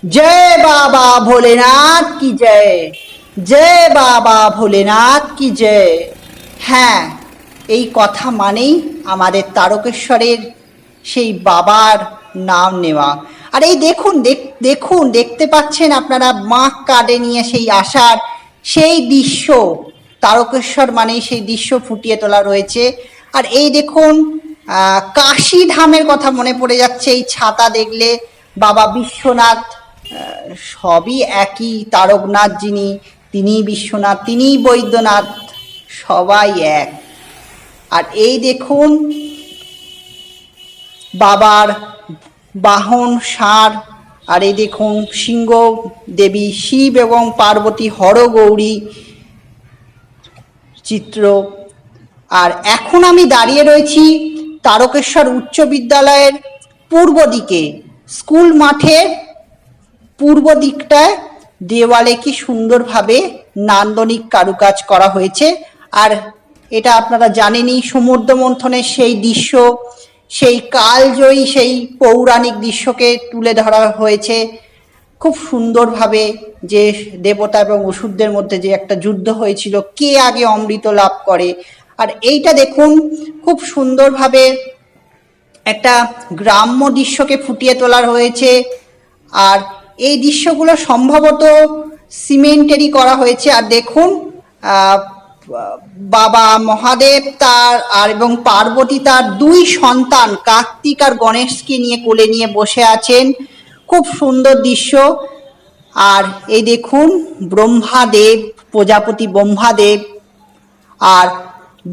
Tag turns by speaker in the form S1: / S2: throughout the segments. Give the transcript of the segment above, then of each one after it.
S1: जय बाबा ভোলেনাথ কি জয়। জয় বাবা ভোলেনাথ কি জয়। হ্যাঁ, এই কথা মানেই আমাদের তারকেশ্বরের সেই বাবার নাম নেওয়া। আর এই দেখুন দেখুন দেখতে পাচ্ছেন আপনারা, মা কাঁধে নিয়ে সেই আসার সেই দৃশ্য, তারকেশ্বর মানেই সেই দৃশ্য ফুটিয়ে তোলা রয়েছে। আর এই দেখুন, কাশী ধামের কথা মনে পড়ে যাচ্ছে এই ছাতা দেখলে। বাবা বিশ্বনাথ, সবই একই। তারকনাথ যিনি, তিনিই বিশ্বনাথ, তিনিই বৈদ্যনাথ, সবাই এক। আর এই দেখুন বাবার বাহন ষাঁড়, আর এই দেখুন সিংহ দেবী শিব এবং পার্বতী হরগৌরী চিত্র। আর এখন আমি দাঁড়িয়ে রয়েছি তারকেশ্বর উচ্চ বিদ্যালয়ের পূর্ব দিকে, স্কুল মাঠের পূর্ব দিকটায় দেওয়ালে কি সুন্দরভাবে নান্দনিক কারুকাজ করা হয়েছে। আর এটা আপনারা জানেনই, সমুদ্র মন্থনের সেই দৃশ্য, সেই কালজয়ী সেই পৌরাণিক দৃশ্যকে তুলে ধরা হয়েছে খুব সুন্দরভাবে। যে দেবতা এবং অসুরদের মধ্যে যে একটা যুদ্ধ হয়েছিল, কে আগে অমৃত লাভ করে। আর এইটা দেখুন, খুব সুন্দরভাবে একটা গ্রাম্য দৃশ্যকে ফুটিয়ে তোলা হয়েছে। আর এই দৃশ্যগুলো সম্ভবত সিমেন্টেরই করা হয়েছে। আর দেখুন বাবা মহাদেব তার আর এবং পার্বতী তার দুই সন্তান কার্তিক আর গণেশকে নিয়ে কোলে নিয়ে বসে আছেন, খুব সুন্দর দৃশ্য। আর এই দেখুন ব্রহ্মাদেব, প্রজাপতি ব্রহ্মাদেব, আর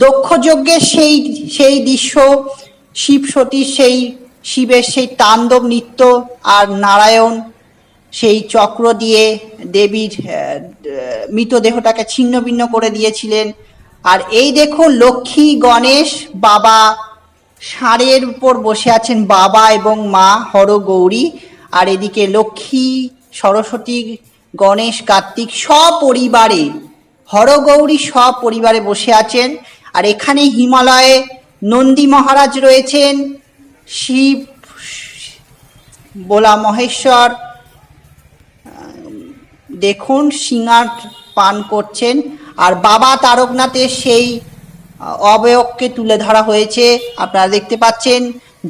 S1: দক্ষ যজ্ঞের সেই সেই দৃশ্য, শিব সতীর সেই শিবের সেই তাণ্ডব নৃত্য, আর নারায়ণ সেই চক্র দিয়ে দেবীর মৃতদেহটাকে ছিন্ন ভিন্ন করে দিয়েছিলেন। আর এই দেখুন লক্ষ্মী গণেশ বাবা ষাঁড়ের উপর বসে আছেন, বাবা এবং মা হরগৌরী। আর এদিকে লক্ষ্মী সরস্বতী গণেশ কার্তিক সপরিবারে, হরগৌরী সপরিবারে বসে আছেন। আর এখানে হিমালয়ে নন্দী মহারাজ রয়েছেন, শিব বোলা মহেশ্বর দেখুন সিঙার পান করছেন। আর বাবা তারকনাথের সেই অবয়বকে তুলে ধরা হয়েছে, আপনারা দেখতে পাচ্ছেন।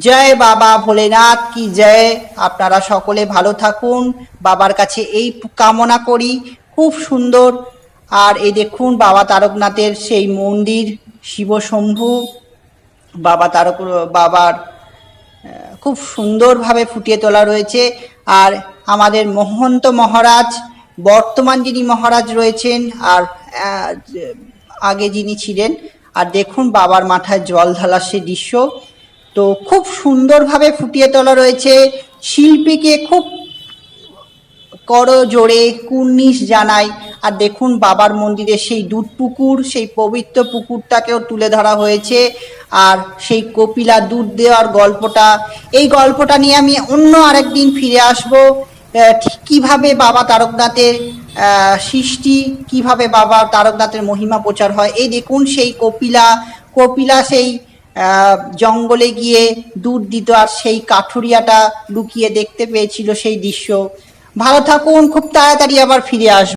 S1: জয় বাবা ভোলেনাথ কি জয়। আপনারা সকলে ভালো থাকুন, বাবার কাছে এই কামনা করি। খুব সুন্দর। আর এই দেখুন বাবা তারকনাথের সেই মন্দির, শিবশম্ভু বাবার খুব সুন্দরভাবে ফুটিয়ে তোলা রয়েছে। আর আমাদের মহন্ত মহারাজ, বর্তমান যিনি মহারাজ রয়েছেন আর আগে যিনি ছিলেন। আর দেখুন বাবার মাথায় জল ঢালার সে দৃশ্য, তো খুব সুন্দরভাবে ফুটিয়ে তোলা রয়েছে। শিল্পীকে খুব করজোড়ে কুর্নিশ জানাই। আর দেখুন বাবার মন্দিরে সেই দুধ পুকুর, সেই পবিত্র পুকুরটাকেও তুলে ধরা হয়েছে। আর সেই কপিলা দুধ দেওয়ার গল্পটা, এই গল্পটা নিয়ে আমি অন্য আরেকদিন ফিরে আসব। কিভাবে বাবা তারকনাথের সৃষ্টি, কিভাবে বাবা তারকনাথের মহিমা প্রচার হয়। এই দেখুন সেই কপিলা সেই জঙ্গলে গিয়ে দুধ দিত, আর সেই কাঠুরিয়াটা লুকিয়ে দেখতে পেয়েছিল সেই দৃশ্য। ভালো থাকুন, খুব তাড়াতাড়ি আবার ফিরে আসবো।